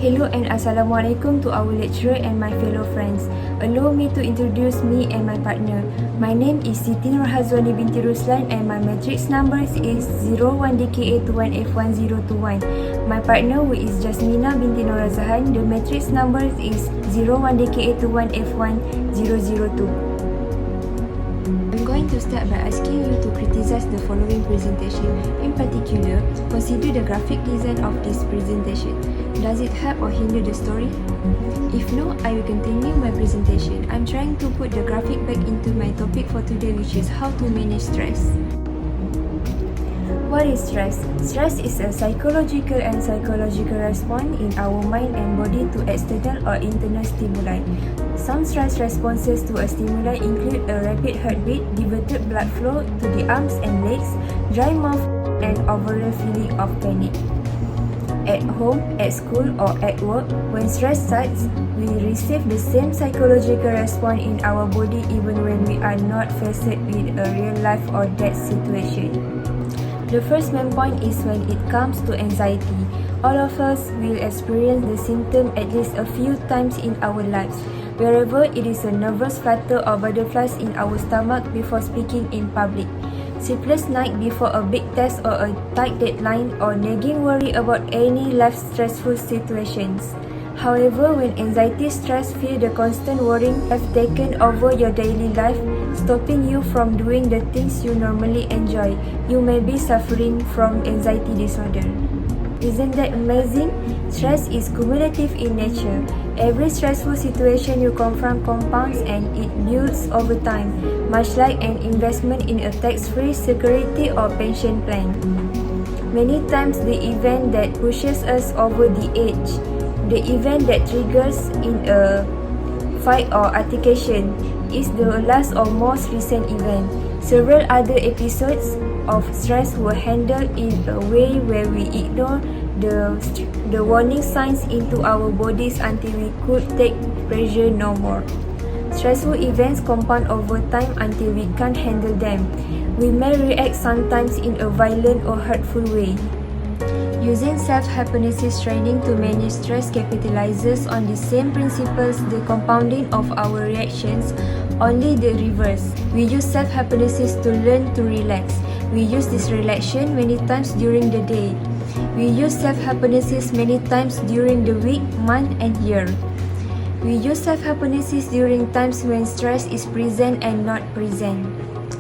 Hello and Assalamualaikum to our lecturer and my fellow friends. Allow me to introduce me and my partner. My name is Siti Nurhazwani binti Ruslan and my matrix numbers is 01DKA21F1021. My partner who is Jazmina binti Noraini, the matrix numbers is 01DKA21F1002. I'm going to start by asking you to criticize the following presentation. In particular, consider the graphic design of this presentation. Does it help or hinder the story? If no, I will continue my presentation. I'm trying to put the graphic back into my topic for today, which is how to manage stress. What is stress? Stress is a psychological response in our mind and body to external or internal stimuli. Some stress responses to a stimuli include a rapid heartbeat, diverted blood flow to the arms and legs, dry mouth, and overall feeling of panic. At home, at school, or at work, when stress starts, we receive the same psychological response in our body even when we are not faced with a real life or death situation. The first main point is when it comes to anxiety. All of us will experience the symptom at least a few times in our lives. Wherever it is a nervous flutter or butterflies in our stomach before speaking in public, sleepless night before a big test or a tight deadline, or nagging worry about any life stressful situations. However, when anxiety stress feel the constant worrying have taken over your daily life, stopping you from doing the things you normally enjoy, you may be suffering from anxiety disorder. Isn't that amazing? Stress is cumulative in nature. Every stressful situation you confront compounds and it builds over time, much like an investment in a tax-free security or pension plan. Many times the event that pushes us over the edge, the event that triggers in a fight or altercation, is the last or most recent event. Several other episodes of stress were handled in a way where we ignore the warning signs into our bodies until we could take pressure no more. Stressful events compound over time until we can't handle them. We may react sometimes in a violent or hurtful way. Using self-hypnosis training to manage stress capitalizes on the same principles, the compounding of our reactions, only the reverse. We use self-hypnosis to learn to relax. We use this relaxation many times during the day. We use self-hypnosis many times during the week, month, and year. We use self-hypnosis during times when stress is present and not present.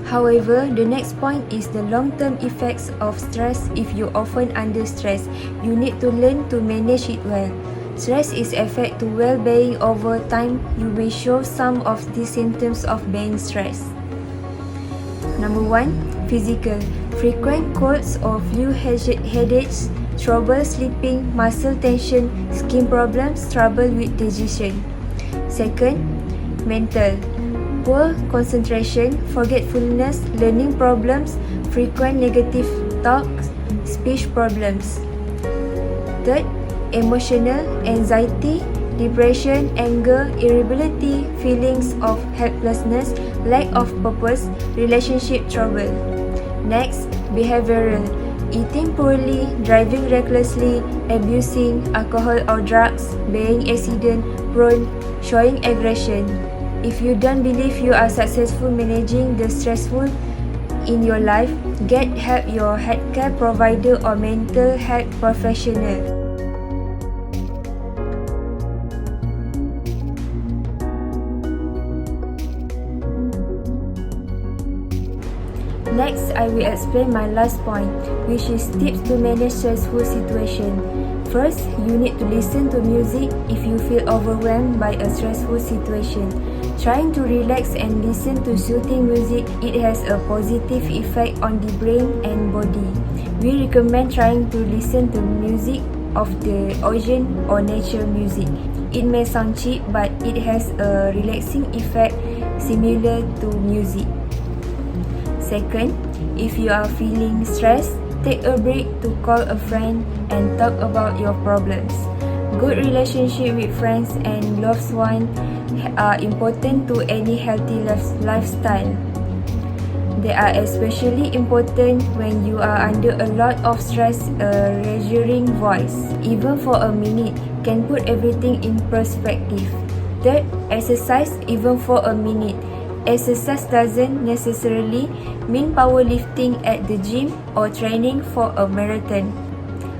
However, the next point is the long-term effects of stress. If you often under stress, you need to learn to manage it well. Stress is affect to well-being over time. You may show some of the symptoms of being stressed. Number 1. Physical. Frequent colds or flu headaches, trouble sleeping, muscle tension, skin problems, trouble with digestion. Second, mental. Poor concentration, forgetfulness, learning problems, frequent negative thoughts, speech problems. Third, emotional, anxiety, depression, anger, irritability, feelings of helplessness, lack of purpose, relationship trouble. Next, behavioral. Eating poorly, driving recklessly, abusing alcohol or drugs, being accident prone, showing aggression. If you don't believe you are successful managing the stressful in your life, get help your healthcare provider or mental health professional. Next, I will explain my last point, which is tips to manage stressful situation. First, you need to listen to music if you feel overwhelmed by a stressful situation. Trying to relax and listen to soothing music, it has a positive effect on the brain and body. We recommend trying to listen to music of the ocean or nature music. It may sound cheap, but it has a relaxing effect similar to music. Second, if you are feeling stressed, take a break to call a friend and talk about your problems. Good relationship with friends and loved ones are important to any healthy lifestyle. They are especially important when you are under a lot of stress. A reassuring voice, even for a minute, can put everything in perspective. Third, exercise even for a minute. Exercise doesn't necessarily mean powerlifting at the gym or training for a marathon.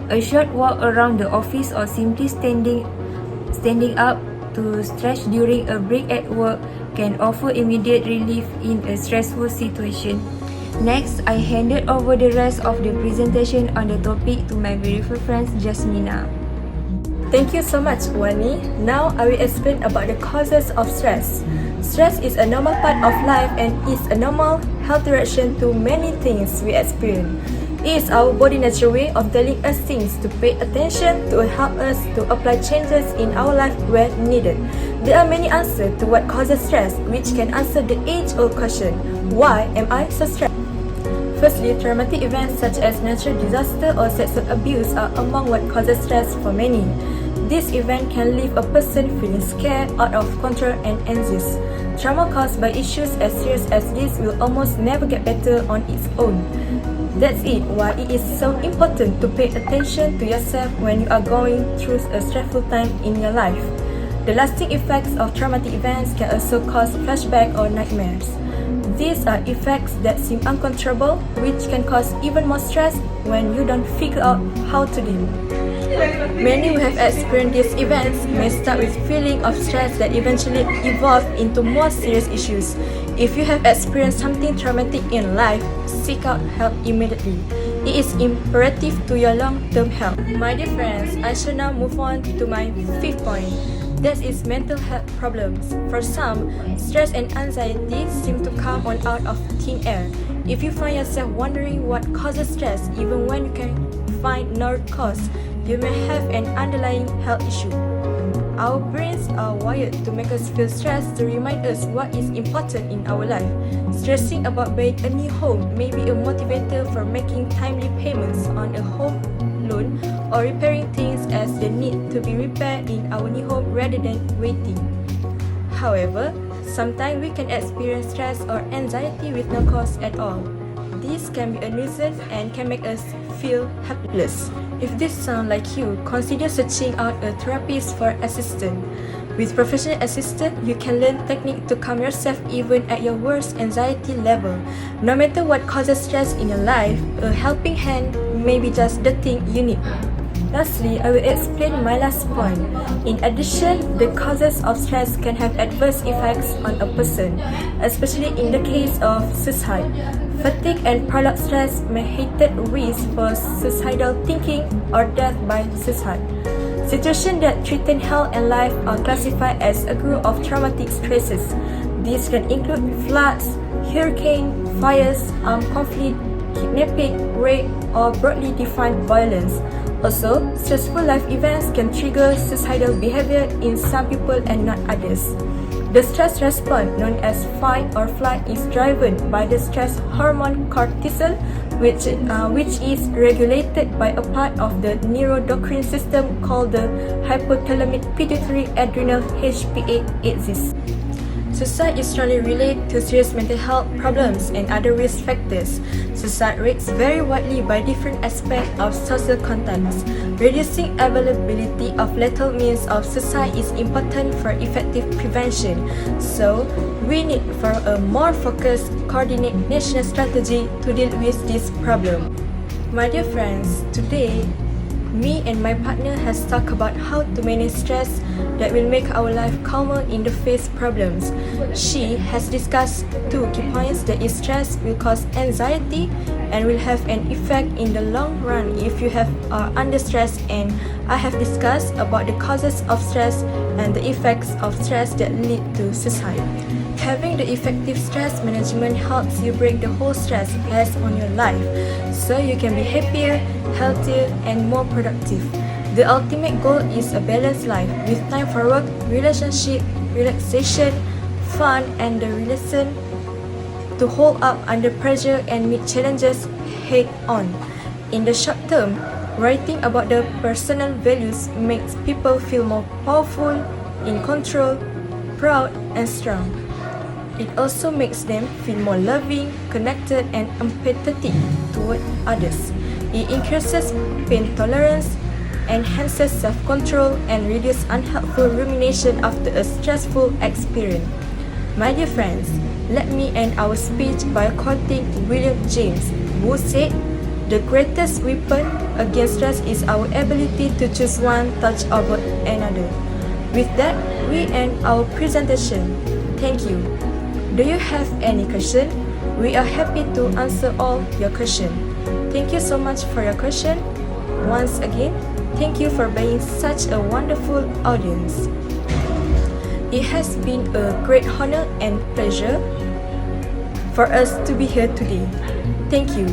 A short walk around the office or simply standing up to stretch during a break at work can offer immediate relief in a stressful situation. Next, I handed over the rest of the presentation on the topic to my beautiful friend Jazmina. Thank you so much, Wani. Now I will explain about the causes of stress. Stress is a normal part of life and is a normal, healthy reaction to many things we experience. It is our body's natural way of telling us things to pay attention to help us to apply changes in our life where needed. There are many answers to what causes stress, which can answer the age-old question, why am I so stressed? Firstly, traumatic events such as natural disaster or sexual abuse are among what causes stress for many. This event can leave a person feeling scared, out of control and anxious. Trauma caused by issues as serious as this will almost never get better on its own. That's it why it is so important to pay attention to yourself when you are going through a stressful time in your life. The lasting effects of traumatic events can also cause flashbacks or nightmares. These are effects that seem uncontrollable, which can cause even more stress when you don't figure out how to deal. Many who have experienced these events may start with feeling of stress that eventually evolve into more serious issues. If you have experienced something traumatic in life, seek out help immediately. It is imperative to your long-term health. My dear friends, I shall now move on to my fifth point. That is mental health problems. For some, stress and anxiety seem to come on out of thin air. If you find yourself wondering what causes stress, even when you can find no cause, you may have an underlying health issue. Our brains are wired to make us feel stressed to remind us what is important in our life. Stressing about buying a new home may be a motivator for making timely payments on a home loan or repairing things as they need to be repaired in our new home rather than waiting. However, sometimes we can experience stress or anxiety with no cause at all. This can be a nuisance and can make us feel helpless. If this sounds like you, consider searching out a therapist for assistance. With professional assistance, you can learn techniques to calm yourself even at your worst anxiety level. No matter what causes stress in your life, a helping hand may be just the thing you need. Lastly, I will explain my last point. In addition, the causes of stress can have adverse effects on a person, especially in the case of suicide. Fatigue and prolonged stress may heighten risk for suicidal thinking or death by suicide. Situations that threaten health and life are classified as a group of traumatic stresses. These can include floods, hurricanes, fires, armed conflict, kidnapping, rape, or broadly defined violence. Also, stressful life events can trigger suicidal behavior in some people and not others. The stress response, known as fight or flight, is driven by the stress hormone cortisol, which is regulated by a part of the neuroendocrine system called the hypothalamic pituitary adrenal HPA axis. Suicide is strongly related to serious mental health problems and other risk factors. Suicide rates vary widely by different aspects of social contexts. Reducing availability of lethal means of suicide is important for effective prevention. So, we need for a more focused, coordinated national strategy to deal with this problem. My dear friends, today, me and my partner has talked about how to manage stress that will make our life calmer in the face problems. She has discussed 2 key points, that is stress will cause anxiety and will have an effect in the long run if you are under stress, and I have discussed about the causes of stress and the effects of stress that lead to suicide. Having the effective stress management helps you break the whole stress has on your life, so you can be happier, healthier, and more productive. The ultimate goal is a balanced life with time for work, relationship, relaxation, fun, and the reason to hold up under pressure and meet challenges head on. In the short term, writing about the personal values makes people feel more powerful, in control, proud, and strong. It also makes them feel more loving, connected, and empathetic toward others. It increases pain tolerance, enhances self-control, and reduces unhelpful rumination after a stressful experience. My dear friends, let me end our speech by quoting William James, who said, "The greatest weapon against stress is our ability to choose one touch over another." With that, we end our presentation. Thank you. Do you have any question? We are happy to answer all your question. Thank you so much for your question. Once again, thank you for being such a wonderful audience. It has been a great honor and pleasure for us to be here today. Thank you.